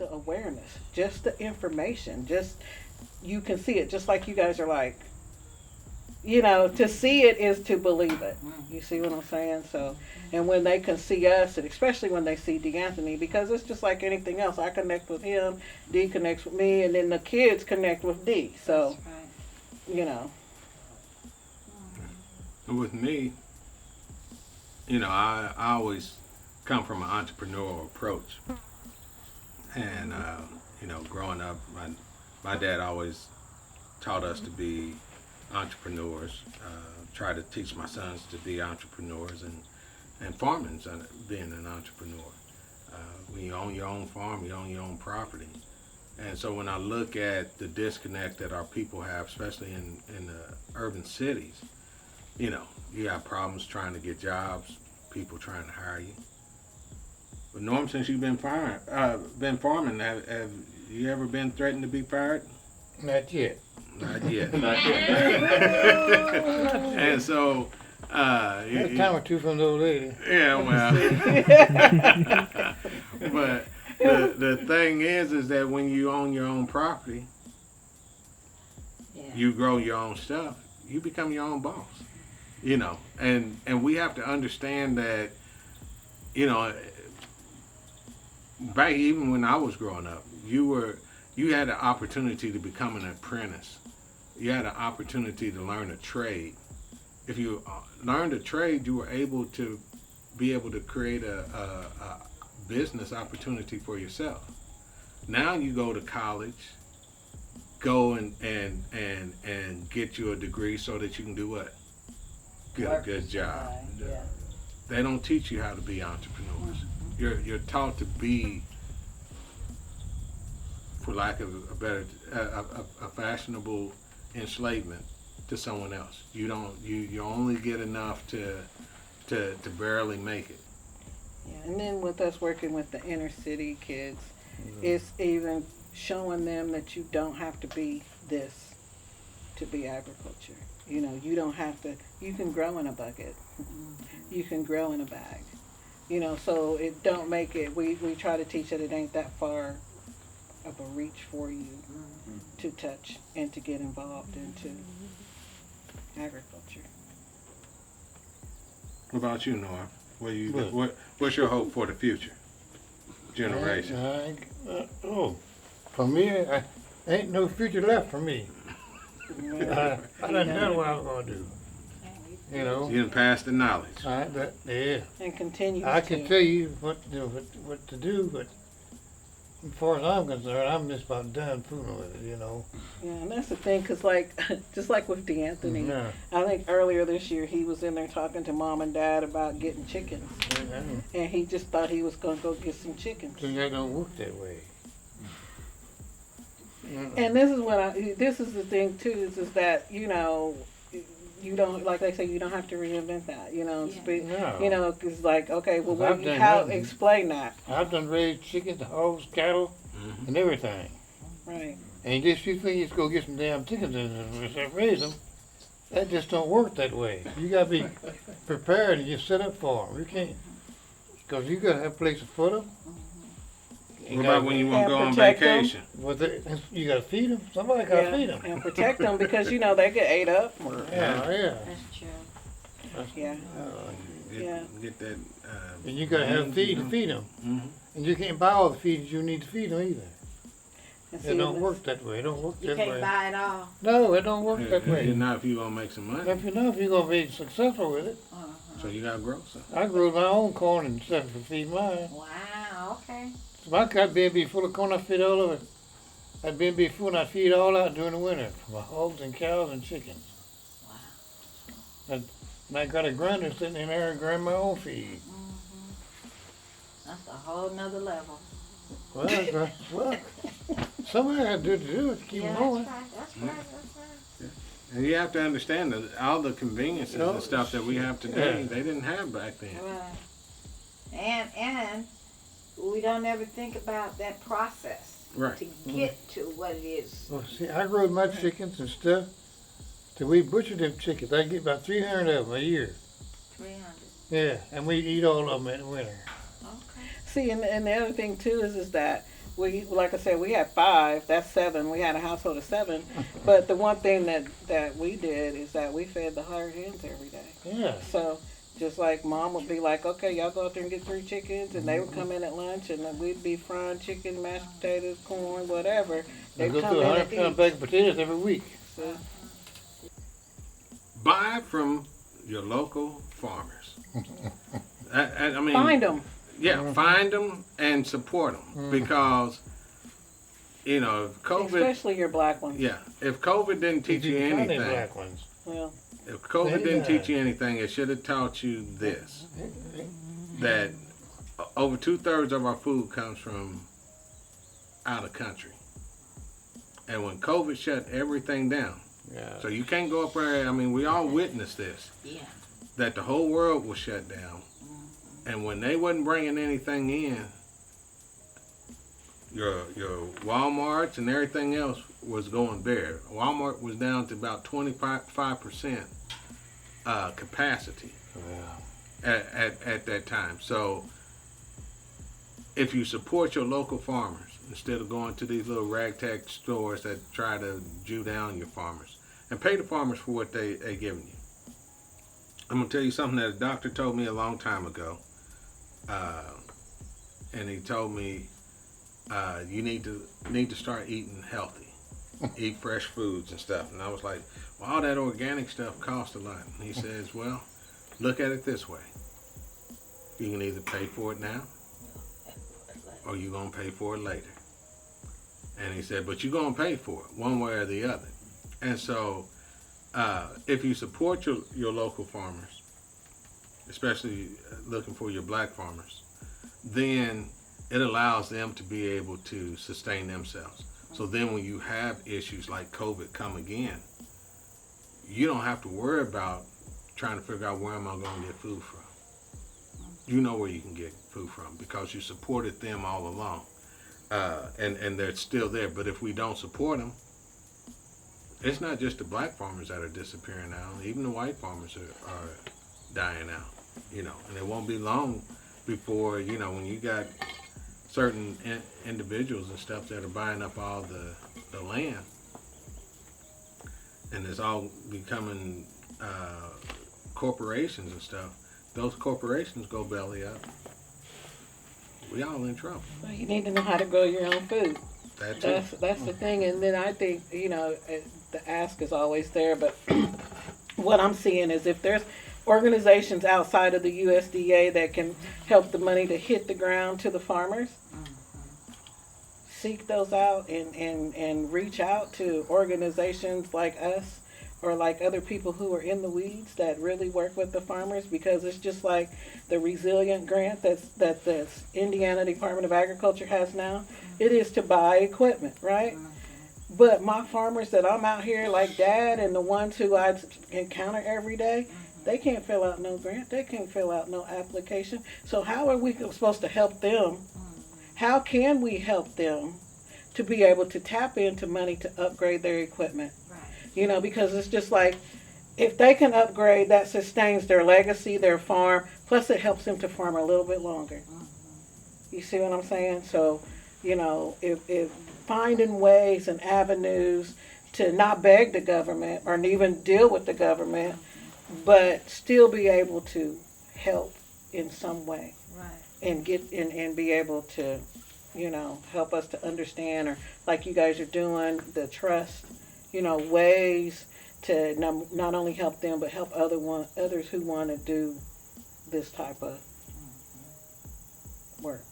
the awareness, just the information, just you can see it, just like you guys are like, to see it is to believe it. You see what I'm saying? So, and when they can see us, and especially when they see D'Anthony, because it's just like anything else. I connect with him, D connects with me, and then the kids connect with D. So, you know. With me, I always come from an entrepreneurial approach. And, growing up, my dad always taught us to be entrepreneurs, try to teach my sons to be entrepreneurs, and farming's being an entrepreneur. When you own your own farm, you own your own property. And so when I look at the disconnect that our people have, especially in the urban cities, you got problems trying to get jobs, people trying to hire you. But Norm, since you've been farming, have you ever been threatened to be fired? Not yet. Not yet. And so, a time or two from the old lady. Yeah, well. But the thing is that when you own your own property, you grow your own stuff, you become your own boss. And we have to understand that, back even when I was growing up, you had the opportunity to become an apprentice. You had an opportunity to learn a trade. If you learned a trade, you were able to create a business opportunity for yourself. Now you go to college, go and get you a degree so that you can do what? Get a good job. Yeah. They don't teach you how to be entrepreneurs. You're taught to be, for lack of a better, a fashionable enslavement to someone else. You only get enough to barely make it. Yeah, and then with us working with the inner city kids, it's even showing them that you don't have to be this to be agriculture. You don't have to. You can grow in a bucket. You can grow in a bag. So it don't make it. We try to teach that it ain't that far of a reach for you to touch and to get involved into agriculture. What about you, Norm? What's your hope for the future generation? For me, ain't no future left for me. I done done what I was gonna do. You done passed the knowledge. And continue. I can tell you what to do, but as far as I'm concerned, I'm just about done fooling with it. Yeah, and that's the thing, cause just like with D'Anthony, I think earlier this year he was in there talking to mom and dad about getting chickens, and he just thought he was gonna go get some chickens. So that don't work that way. And this is the thing too, is that you don't, like they say, you don't have to reinvent that. It's like, okay, well, explain that. I've done raised chickens, hogs, cattle, and everything. Right. And just you think you just go get some damn chickens and raise them, that just don't work that way. You got to be prepared and just set up for them. You can't, because you got to have a place to put them. What about when you want to go on vacation? You got to feed them. Somebody got to feed them. And protect them because, they get ate up. Yeah. That's true. Get that. And you got to have feed to feed them. And you can't buy all the feed you need to feed them either. It don't work that way. It don't work that way. You can't buy it all. No, it don't work that way. Not if you're going to make some money. If you're going to be successful with it. So you got to grow something. I grew my own corn and stuff to feed mine. Wow, okay. So my cat bin be full of corn, I feed all of it. That bin be full and I feed all out during the winter for my hogs and cows and chickens. Wow. And I got a grinder sitting in there and grind my own feed. That's a whole nother level. Well, somebody had to do it to keep them going. That's right. And you have to understand that all the conveniences and stuff that we have today, they didn't have back then. Right. And we don't ever think about that process to get to what it is. Well, see, I grew my chickens and stuff till we butchered them chickens. I get about 300 of them a year. 300. Yeah, and we eat all of them in the winter. Okay. See, and the other thing too is that like I said, we had 5. That's 7. We had a household of 7. But the one thing that we did is that we fed the hired hens every day. Yeah. So just like Mom would be like, okay, y'all go out there and get 3 chickens, and they would come in at lunch, and then we'd be frying chicken, mashed potatoes, corn, whatever. They They'd go come through in 100 and pound eat. bag of potatoes every week. So, Buy from your local farmers. I mean, find them. Yeah, find them and support them because, you know, if COVID. Especially your black ones. Yeah, if COVID didn't teach you Find them anything, black ones. Well, if COVID didn't teach you anything, it should have taught you this: that over 2/3 of our food comes from out of country. And when COVID shut everything down, Yeah. so you can't go up there. I mean, we all witnessed this. Yeah. That the whole world was shut down, and when they wasn't bringing anything in, your Walmarts and everything else was going bare. Walmart was down to about 25% capacity at that time. So if you support your local farmers instead of going to these little ragtag stores that try to Jew down your farmers, and pay the farmers for what they giving you. I'm gonna tell you something that a doctor told me a long time ago, and he told me you need to start eating healthy, eat fresh foods and stuff. And I was like, well, all that organic stuff costs a lot. And he says, well, look at it this way: you can either pay for it now, or you're gonna pay for it later. And he said, but you're gonna pay for it one way or the other. And so, if you support your local farmers, especially looking for your black farmers, then it allows them to be able to sustain themselves. So then when you have issues like COVID come again, you don't have to worry about trying to figure out where am I going to get food from. You know where you can get food from because you supported them all along. And they're still there. But if we don't support them, it's not just the black farmers that are disappearing now. Even the white farmers are dying out, you know. And it won't be long before, you know, when you got certain individuals and stuff that are buying up all the land, and it's all becoming corporations and stuff. Those corporations go belly up. We all in trouble. well, you need to know how to grow your own food. That's That's the thing. And then I think, you know, the ask is always there, but what I'm seeing is if there's organizations outside of the USDA that can help the money to hit the ground to the farmers, seek those out and reach out to organizations like us or like other people who are in the weeds that really work with the farmers, because it's just like the resilient grant that the Indiana Department of Agriculture has now. It is to buy equipment, right? But my farmers that I'm out here, like Dad and the ones who I encounter every day, they can't fill out no grant. They can't fill out no application. So how are we supposed to help them? How can we help them to be able to tap into money to upgrade their equipment? Right. You know, because it's just like, if they can upgrade, that sustains their legacy, their farm, plus it helps them to farm a little bit longer. You see what I'm saying? So, you know, if finding ways and avenues to not beg the government or even deal with the government, but still be able to help in some way. Right. And get and be able to, you know, help us to understand, or like you guys are doing, the trust, you know, ways to not only help them but help others who want to do this type of work.